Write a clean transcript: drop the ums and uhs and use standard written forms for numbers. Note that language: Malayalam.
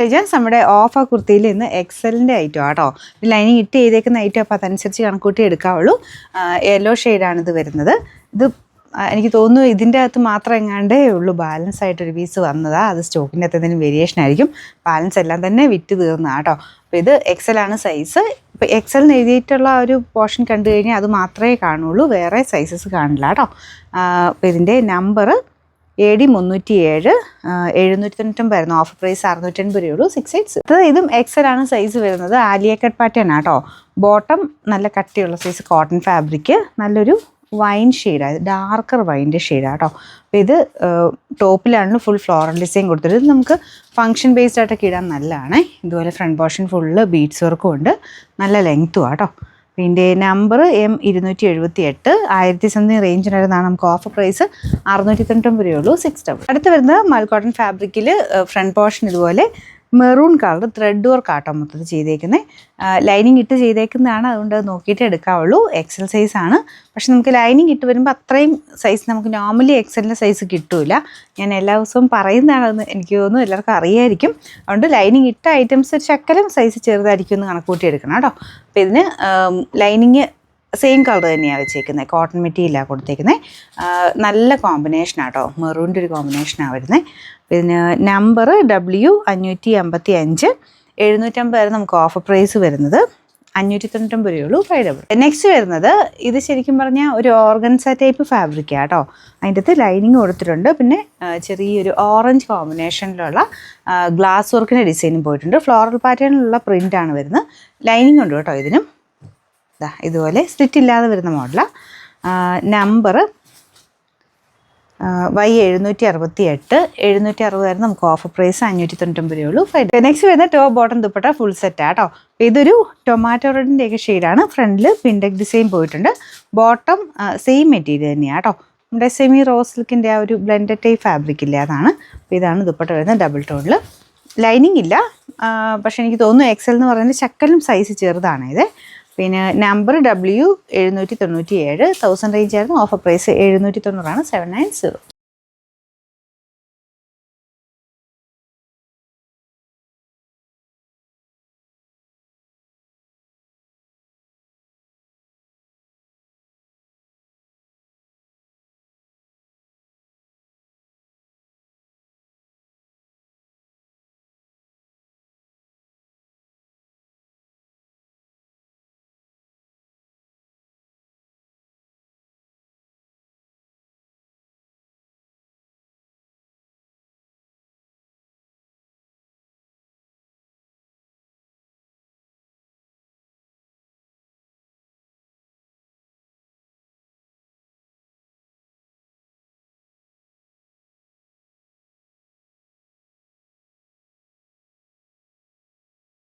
നമ്മുടെ ഓഫർ കുർത്തിയിൽ ഇന്ന് എക്സലിൻ്റെ ഐറ്റം ആട്ടോ. ലൈനിങ് ഇട്ട് ചെയ്തേക്കുന്ന ഐറ്റം അപ്പോൾ അതനുസരിച്ച് കണക്കൂട്ടി എടുക്കാവുള്ളൂ. യെല്ലോ ഷെയ്ഡാണ് ഇത് വരുന്നത്. ഇത് എനിക്ക് തോന്നുന്നു ഇതിൻ്റെ അകത്ത് മാത്രം എങ്ങാണ്ടേ ഉള്ളൂ ബാലൻസ് ആയിട്ടൊരു പീസ് വന്നതാണ്. അത് സ്റ്റോക്കിൻ്റെ അകത്ത് എന്തെങ്കിലും വേരിയേഷൻ ആയിരിക്കും. ബാലൻസ് എല്ലാം തന്നെ വിറ്റ് തീർന്നതാണ് കേട്ടോ. അപ്പോൾ ഇത് എക്സലാണ് സൈസ്. ഇപ്പോൾ എക്സലിന് എഴുതിയിട്ടുള്ള ഒരു പോർഷൻ കണ്ടു കഴിഞ്ഞാൽ അത് മാത്രമേ കാണുള്ളൂ, വേറെ സൈസസ് കാണില്ല കേട്ടോ. അപ്പോൾ ഇതിൻ്റെ നമ്പർ AD 307 790 ഓഫർ പ്രൈസ് 680 രൂപയുള്ളൂ. 6 ഇതും എക്സലാണ് സൈസ് വരുന്നത്. ആലിയ കട്ട് പാറ്റേൺ ആട്ടോ. ബോട്ടം നല്ല കട്ടിയുള്ള സൈസ് കോട്ടൺ ഫാബ്രിക്, നല്ലൊരു വൈൻ ഷെയ്ഡാണ്, ഡാർക്കർ വൈൻ്റെ ഷെയ്ഡാണ് കേട്ടോ. അപ്പോൾ ഇത് ടോപ്പിലാണ് ഫുൾ ഫ്ലോറൽ ഡിസൈൻ കൊടുത്തിട്ട് ഇത് നമുക്ക് ഫംഗ്ഷൻ ബേസ്ഡ് ആയിട്ടൊക്കെ ഇടാൻ നല്ലതാണ്. ഇതുപോലെ ഫ്രണ്ട് പോർഷൻ ഫുള്ള് ബീഡ്സ് വർക്കും ഉണ്ട്, നല്ല ലെങ്ത്തും ആട്ടോ. ഇതിൻ്റെ നമ്പർ M278 1000 സംതിങ് റേഞ്ചിനായിരുന്നാണ്. നമുക്ക് ഓഫർ പ്രൈസ് 690 രൂപയുള്ളൂ. 6 അടുത്ത് വരുന്നത് മൽ കോട്ടൺ ഫാബ്രിക്കിൽ ഫ്രണ്ട് പോർഷൻ ഇതുപോലെ മെറൂൺ കളർ ത്രെഡ് വർക്ക് ആട്ടോ മൊത്തത്തിൽ ചെയ്തേക്കുന്നത്. ലൈനിങ് ഇട്ട് ചെയ്തേക്കുന്നതാണ്, അതുകൊണ്ട് നോക്കിയിട്ട് എടുക്കാവുള്ളൂ. എക്സൽ സൈസാണ്. പക്ഷെ നമുക്ക് ലൈനിങ് ഇട്ട് വരുമ്പോൾ അത്രയും സൈസ് നമുക്ക് നോർമലി എക്സലിൻ്റെ സൈസ് കിട്ടില്ല. ഞാൻ എല്ലാ ദിവസവും പറയുന്നതാണെന്ന് എനിക്ക് തോന്നുന്നു എല്ലാവർക്കും അറിയായിരിക്കും. അതുകൊണ്ട് ലൈനിങ് ഇട്ട ഐറ്റംസ് ഒരു ശക്കലം സൈസ് ചെറുതായിരിക്കും എന്ന് കണക്കൂട്ടി എടുക്കണം കേട്ടോ. അപ്പോൾ ഇതിന് ലൈനിങ് സെയിം കളർ തന്നെയാണ് വെച്ചേക്കുന്നത്, കോട്ടൺ മെറ്റീരിയലാണ് കൊടുത്തേക്കുന്നത്. നല്ല കോമ്പിനേഷനാട്ടോ, മെറൂണിൻ്റെ ഒരു കോമ്പിനേഷനാണ് വരുന്നത്. പിന്നെ നമ്പർ W555 750 നമുക്ക് ഓഫർ പ്രൈസ് വരുന്നത്. 590 രൂപയുള്ളൂ. 5 നെക്സ്റ്റ് വരുന്നത് ഇത് ശരിക്കും പറഞ്ഞാൽ ഒരു ഓർഗൻസ ടൈപ്പ് ഫാബ്രിക്കാണ് കേട്ടോ. അതിൻ്റെ അകത്ത് ലൈനിങ് കൊടുത്തിട്ടുണ്ട്. പിന്നെ ചെറിയൊരു ഓറഞ്ച് കോമ്പിനേഷനിലുള്ള ഗ്ലാസ് വർക്കിൻ്റെ ഡിസൈനും പോയിട്ടുണ്ട്. ഫ്ലോറൽ പാറ്റേണിലുള്ള പ്രിൻ്റാണ് വരുന്നത്. ലൈനിങ് ഉണ്ട് കേട്ടോ ഇതിനും. ഇതുപോലെ സ്ലിറ്റ് ഇല്ലാതെ വരുന്ന മോഡലാണ്. നമ്പർ Y768 760 നമുക്ക് ഓഫർ പ്രൈസ് 590 രൂപയുള്ളൂ. നെക്സ്റ്റ് വരുന്ന top bottom dupatta full set ആട്ടോ. ഇതൊരു ടൊമാറ്റോ റെഡിൻ്റെയൊക്കെ ഷെയ്ഡാണ്. ഫ്രണ്ടിൽ പിൻഡെക് ഡിസൈൻ പോയിട്ടുണ്ട്. ബോട്ടം സെയിം മെറ്റീരിയൽ തന്നെയാണ് കേട്ടോ. നമ്മുടെ സെമി റോസ് സിൽക്കിൻ്റെ ആ ഒരു ബ്ലെൻഡഡ് ടൈപ്പ് ഫാബ്രിക് ഇല്ല, അതാണ്. അപ്പോൾ ഇതാണ് ദുപ്പട്ട വരുന്നത്, ഡബിൾ ടോണിൽ. ലൈനിങ് ഇല്ല, പക്ഷേ എനിക്ക് തോന്നുന്നു എക്സൽ എന്ന് പറയുന്നത് ശക്കലും സൈസ് ചെറുതാണ് ഇത്. പിന്നെ നമ്പർ W797 1000 റേഞ്ച് ആയിരുന്നു. ഓഫർ പ്രൈസ് 790 ആണ്. 790.